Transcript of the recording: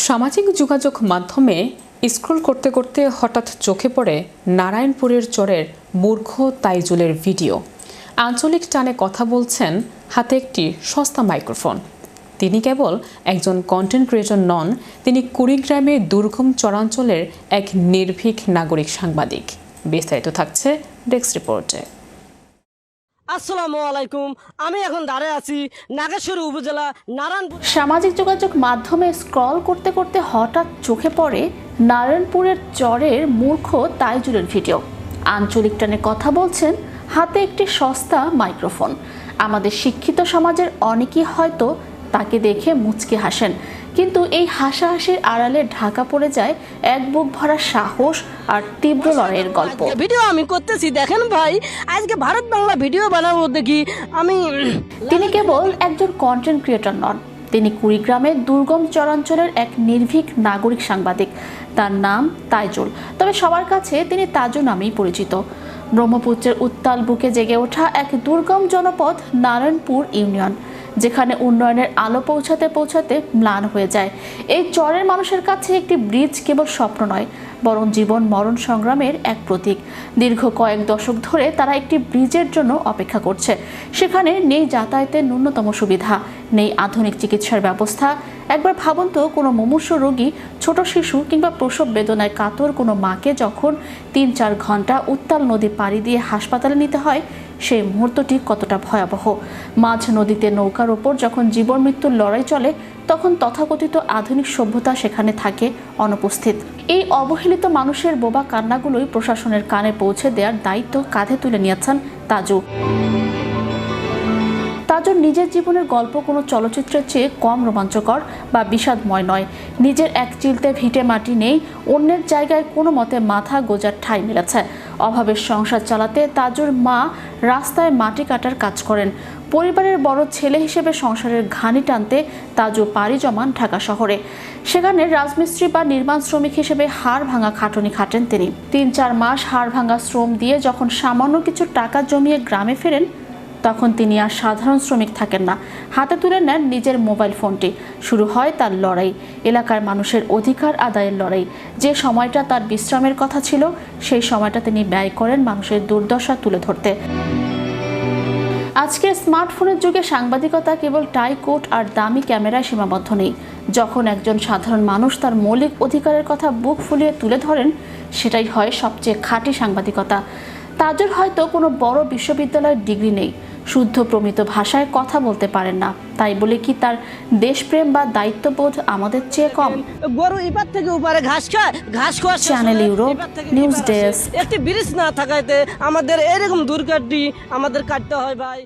সামাজিক যোগাযোগ মাধ্যমে স্ক্রল করতে করতে হঠাৎ চোখে পড়ে নারায়ণপুরের চরের মূর্খ তাইজুলের ভিডিও। আঞ্চলিক টানে কথা বলছেন, হাতে একটি সস্তা মাইক্রোফোন। তিনি কেবল একজন কন্টেন্ট ক্রিয়েটর নন, তিনি কুড়িগ্রামের দুর্গম চরাঞ্চলের এক নির্ভীক নাগরিক সাংবাদিক। বিস্তারিত থাকছে ডেস্ক রিপোর্টে। আসসালামু আলাইকুম, আমি এখন দাঁড়িয়ে আছি নাগেশ্বরী উপজেলা নারায়ণপুর। সামাজিক যোগাযোগ মাধ্যমে স্ক্রল করতে করতে হঠাৎ চোখে পড়ে নারায়ণপুরের চরের মূর্খ তাইজুলের ভিডিও। আঞ্চলিক টানে কথা বলছেন, হাতে একটি সস্তা মাইক্রোফোন। আমাদের শিক্ষিত সমাজের অনেকেই হয়তো তাকে দেখে মুচকি হাসেন, কিন্তু এই হাসাহাসির আড়ালে ঢাকা পড়ে যায় এক বুক ভরা সাহস আর তীব্র লড়াইয়ের গল্প। ভিডিও আমি করতেছি, দেখেন ভাই, আজকে ভারত বাংলা ভিডিও বানাবো দেখি আমি। তিনি কেবল একজন কন্টেন্ট ক্রিয়েটর নন, তিনি কুড়িগ্রামের দুর্গম চরাঞ্চলের এক নির্ভীক নাগরিক সাংবাদিক। তার নাম তাইজুল, তবে সবার কাছে তিনি তাজু নামেই পরিচিত। ব্রহ্মপুত্রের উত্তাল বুকে জেগে ওঠা এক দুর্গম জনপদ নারায়ণপুর ইউনিয়ন, যেখানে উন্নয়নের আলো পৌঁছাতে পৌঁছাতে ম্লান হয়ে যায়। এই চরের মানুষের কাছে একটি ব্রিজ কেবল স্বপ্ন নয়, বরং জীবন মরণ সংগ্রামের এক প্রতীক। দীর্ঘ কয়েক দশক ধরে তারা একটি ব্রিজের জন্য অপেক্ষা করছে। সেখানে নেই যাতায়াতের ন্যূনতম সুবিধা, নেই আধুনিক চিকিৎসার ব্যবস্থা। একবার ভাবুন তো, কোনো মুমূর্ষু রোগী, ছোট শিশু কিংবা প্রসব বেদনায় কাতর কোনো মাকে যখন ৩-৪ ঘন্টা উত্তাল নদী পাড়ি দিয়ে হাসপাতালে নিতে হয়, সেই মুহূর্তটি কতটা ভয়াবহ। মাঝ নদীতে নৌকার ওপর যখন জীবন মৃত্যুর লড়াই চলে, তখন তথাকথিত আধুনিক সভ্যতা সেখানে থাকে অনুপস্থিত। এই অবহেলিত মানুষের বোবা কান্নাগুলোই প্রশাসনের কানে পৌঁছে দেওয়ার দায়িত্ব কাঁধে তুলে নিয়েছেন তাজু। তাজুর নিজের জীবনের গল্প কোনো চলচ্চিত্রের চেয়ে কম রোমাঞ্চকর বা বিষাদময় নয়। নিজের এক চিলতে ভিটে মাটি নেই, অন্যের জায়গায় কোনো মতে মাথা গোজার ঠাঁই মিলেছে। অভাবের সংসার চালাতে তাজুর মা রাস্তায় মাটি কাটার কাজ করেন। পরিবারের বড় ছেলে হিসেবে সংসারের ঘানি টানতে তাজু পাড়ি জমান ঢাকা শহরে। সেখানে রাজমিস্ত্রি বা নির্মাণ শ্রমিক হিসেবে হাড় ভাঙা খাটুনি খাটেন তিনি। ৩-৪ মাস হাড় ভাঙা শ্রম দিয়ে যখন সামান্য কিছু টাকা জমিয়ে গ্রামে ফেরেন, তখন তিনি আর সাধারণ শ্রমিক থাকেন না। হাতে তুলে নেন নিজের মোবাইল ফোনটি। শুরু হয় তার লড়াই, এলাকার মানুষের অধিকার আদায়ের লড়াই। যে সময়টা তার বিশ্রামের কথা ছিল, সেই সময়টা তিনি ব্যয় করেন মানুষের দুর্দশা তুলে ধরতে। আজকের স্মার্টফোনের যুগে সাংবাদিকতা কেবল টাই কোট আর দামি ক্যামেরায় সীমাবদ্ধ নেই। যখন একজন সাধারণ মানুষ তার মৌলিক অধিকারের কথা বুক ফুলিয়ে তুলে ধরেন, সেটাই হয় সবচেয়ে খাঁটি সাংবাদিকতা। তাজুর হয়তো কোনো বড় বিশ্ববিদ্যালয়ের ডিগ্রি নেই, শুদ্ধ প্রমিত ভাষায় কথা বলতে পারেন না, তাই বলে কি তার দেশপ্রেম বা দায়িত্ববোধ আমাদের চেয়ে কম? গরু এপার থেকে ওপারে ঘাস খাওয়া চ্যানেল ইউরোপ নিউজ ডেস্ক। একটি ব্রিজ না থাকাতে আমাদের এরকম দুর্ঘটনা আমাদের কাটতে হয় ভাই।